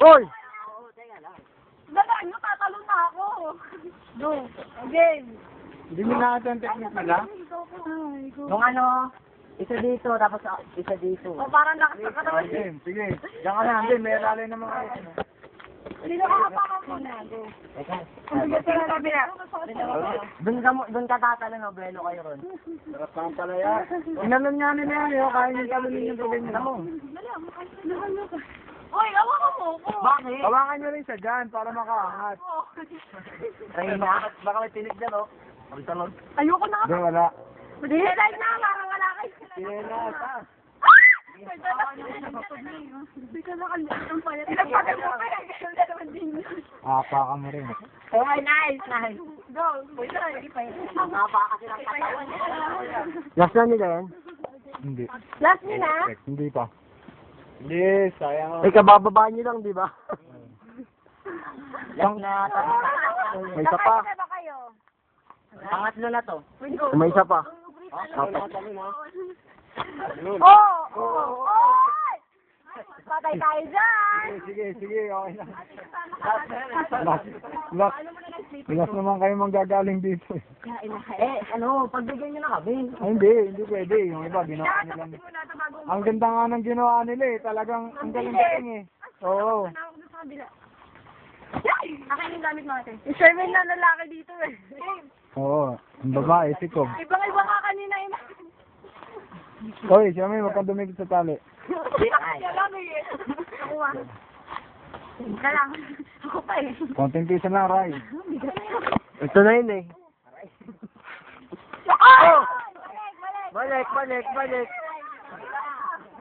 Hoy! Dalaan nyo, tatalo na ako. Go. Again. Hindi mo na ang technique nila? Yung ano, isa dito, tapos isa dito. O, parang nakasakatawa. Sige, sige. Diyan ka na, hindi. May alala naman kayo. Hindi na kakapakan mo na. Go. Ang bigat na sabi na. Doon ka tatalo, no? Buwelo kayo ron. Sarap naman pala yan. Inanon nga nila yan. Kaya nyo talunin yung gawin nila mo. Uy, awakan mo ko. Bakit? Hawakan nyo rin siya dyan para makaangat. Reyna? Baka may tinig dyan, oh. Magtalon. Ayoko na. Hindi, wala. Mag-highlight na, parang wala kayo. Sige na, ta. Hindi ka nakalimutan ang payat. Pinagpagal mo kaya, ganun na naman din. Apa ka mo rin. Okay, nice, nice. Go, wait na, hindi pa yun. Mapa kasi ng katawan. Last na nila yan? Hindi. Last nyo na? Hindi pa. Hindi, sayang. Ay, kabababa nyo lang, di ba? Last na May isa pa. Nakakita ba kayo? Pangatlo na to. May isa pa. Oh! Patay tayo dyan! Sige, sige, okay na. Last naman kayo manggagaling dito. Pagbigyan nyo na kami. Ay, hindi pwede. Yung iba, ginawa nila. Ang ganda nga ng ginawa nila eh. Talagang ang galing-galing eh. Oo. Akin yung gamit natin. I-serve na lalaki dito eh. Oo. Ang babae, si Kob. Ibang-iba ka kanina eh. Hoy, siya may magkandumigit sa tali. Kaya lang eh. Nakuha. Ika lang. Ako pa eh. Konting piso lang, Ray. Ito na yun eh. Oh! Balik.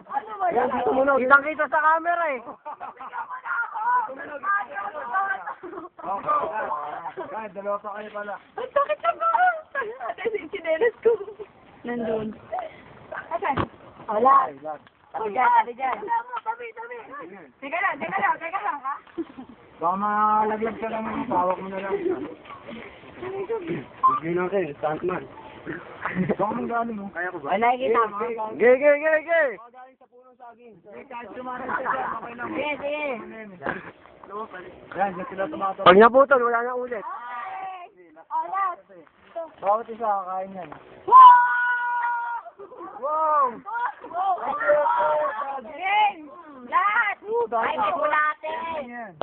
Ano ba Yan, yan? tumunog. Kitang-kita sa camera eh. Kahit dalawa pa kayo pala. Ang sakit na ba? Ate, sinelas ko. Nandun. Asan? Wala. Tabi dyan. Tabi. Teka lang ha? Baka malaglag ka lang ng pawak mo na lang. Sige lang kayo, stuntman. Baka mong gano'n mo. Kaya ko ba? Ay, nakikita mo. Ge! Sige. Yan, dyan sila tumatawag. Pag naputol, wala na ulit. Olas. Bawat isa kakain yan. Wow! Game! Lahat! Ay, may bulate! Yan.